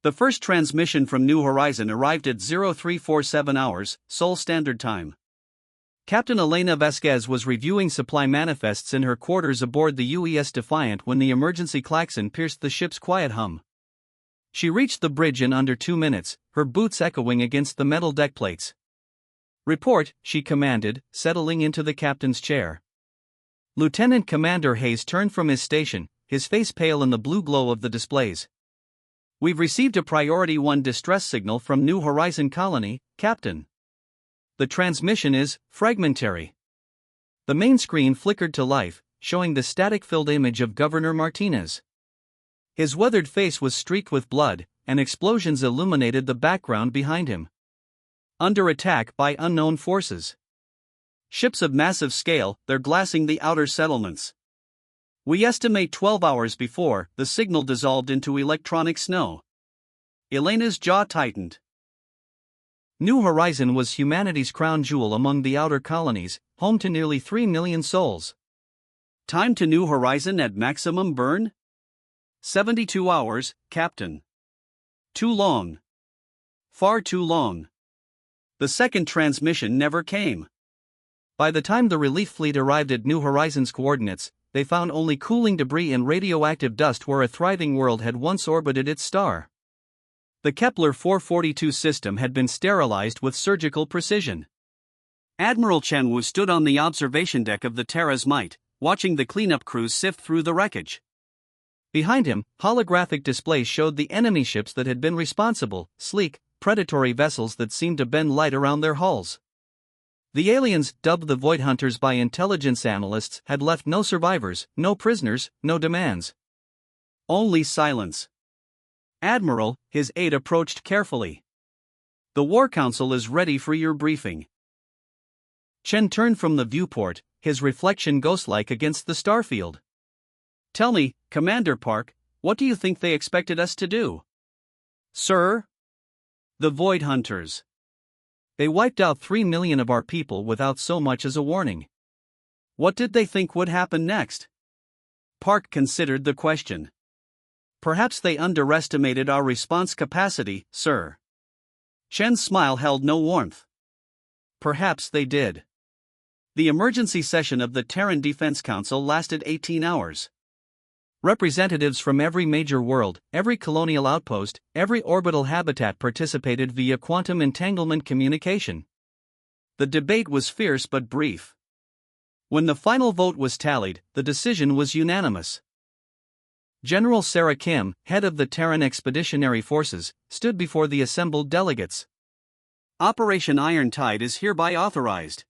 The first transmission from New Horizon arrived at 0347 hours, Seoul Standard Time. Captain Elena Vasquez was reviewing supply manifests in her quarters aboard the UES Defiant when the emergency klaxon pierced the ship's quiet hum. She reached the bridge in under 2 minutes, her boots echoing against the metal deck plates. "Report," she commanded, settling into the captain's chair. Lieutenant Commander Hayes turned from his station, his face pale in the blue glow of the displays. "We've received a Priority 1 distress signal from New Horizon Colony, Captain. The transmission is fragmentary." The main screen flickered to life, showing the static-filled image of Governor Martinez. His weathered face was streaked with blood, and explosions illuminated the background behind him. "Under attack by unknown forces. Ships of massive scale, they're glassing the outer settlements. We estimate 12 hours before the signal dissolved into electronic snow." Elena's jaw tightened. New Horizon was humanity's crown jewel among the outer colonies, home to nearly 3 million souls. "Time to New Horizon at maximum burn? 72 hours, Captain. Too long. Far too long." The second transmission never came. By the time the relief fleet arrived at New Horizon's coordinates, they found only cooling debris and radioactive dust where a thriving world had once orbited its star. The Kepler 442 system had been sterilized with surgical precision. Admiral Chen Wu stood on the observation deck of the Terra's Might, watching the cleanup crews sift through the wreckage. Behind him, holographic displays showed the enemy ships that had been responsible, sleek, predatory vessels that seemed to bend light around their hulls. The aliens, dubbed the Void Hunters by intelligence analysts, had left no survivors, no prisoners, no demands. Only silence. "Admiral," his aide approached carefully. "The War Council is ready for your briefing." Chen turned from the viewport, his reflection ghost-like against the starfield. "Tell me, Commander Park, what do you think they expected us to do?" "Sir?" "The Void Hunters. They wiped out 3 million of our people without so much as a warning. What did they think would happen next?" Park considered the question. "Perhaps they underestimated our response capacity, sir." Chen's smile held no warmth. "Perhaps they did." The emergency session of the Terran Defense Council lasted 18 hours. Representatives from every major world, every colonial outpost, every orbital habitat participated via quantum entanglement communication. The debate was fierce but brief. When the final vote was tallied, the decision was unanimous. General Sarah Kim, head of the Terran Expeditionary Forces, stood before the assembled delegates. "Operation Iron Tide is hereby authorized.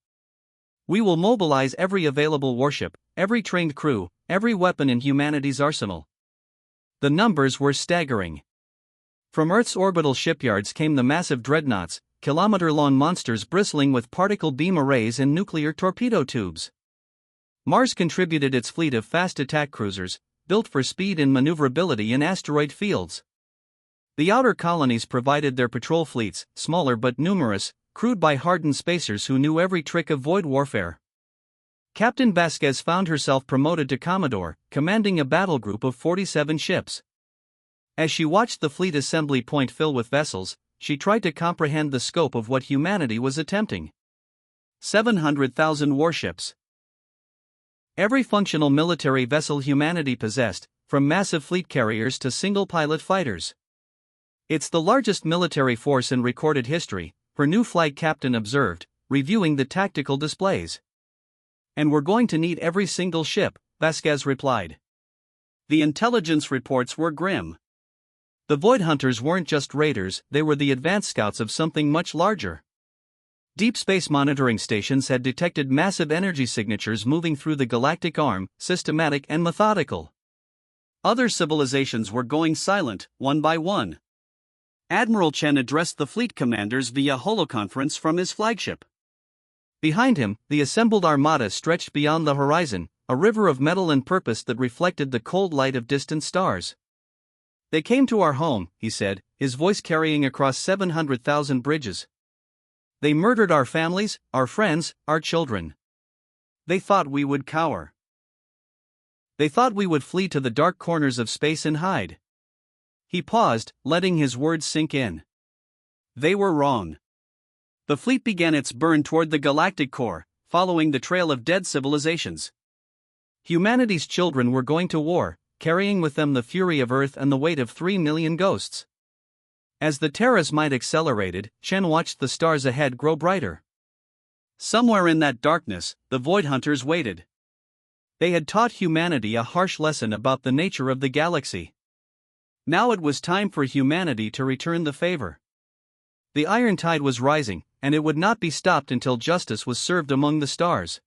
We will mobilize every available warship, every trained crew, every weapon in humanity's arsenal." The numbers were staggering. From Earth's orbital shipyards came the massive dreadnoughts, kilometer-long monsters bristling with particle beam arrays and nuclear torpedo tubes. Mars contributed its fleet of fast attack cruisers, built for speed and maneuverability in asteroid fields. The outer colonies provided their patrol fleets, smaller but numerous, crewed by hardened spacers who knew every trick of void warfare. Captain Vasquez found herself promoted to Commodore, commanding a battle group of 47 ships. As she watched the fleet assembly point fill with vessels, she tried to comprehend the scope of what humanity was attempting. 700,000 warships. Every functional military vessel humanity possessed, from massive fleet carriers to single-pilot fighters. "It's the largest military force in recorded history," her new flight captain observed, reviewing the tactical displays. "And we're going to need every single ship," Vasquez replied. The intelligence reports were grim. The Void Hunters weren't just raiders, they were the advanced scouts of something much larger. Deep space monitoring stations had detected massive energy signatures moving through the galactic arm, systematic and methodical. Other civilizations were going silent, one by one. Admiral Chen addressed the fleet commanders via holoconference from his flagship. Behind him, the assembled armada stretched beyond the horizon, a river of metal and purpose that reflected the cold light of distant stars. "They came to our home," he said, his voice carrying across 700,000 bridges. "They murdered our families, our friends, our children. They thought we would cower. They thought we would flee to the dark corners of space and hide. He paused, letting his words sink in. They were wrong. The fleet began its burn toward the galactic core, following the trail of dead civilizations. Humanity's children were going to war, carrying with them the fury of Earth and the weight of 3 million ghosts. As the Terra's might accelerated, Chen watched the stars ahead grow brighter. Somewhere in that darkness, the Void Hunters waited. They had taught humanity a harsh lesson about the nature of the galaxy. Now it was time for humanity to return the favor. The iron tide was rising, and it would not be stopped until justice was served among the stars.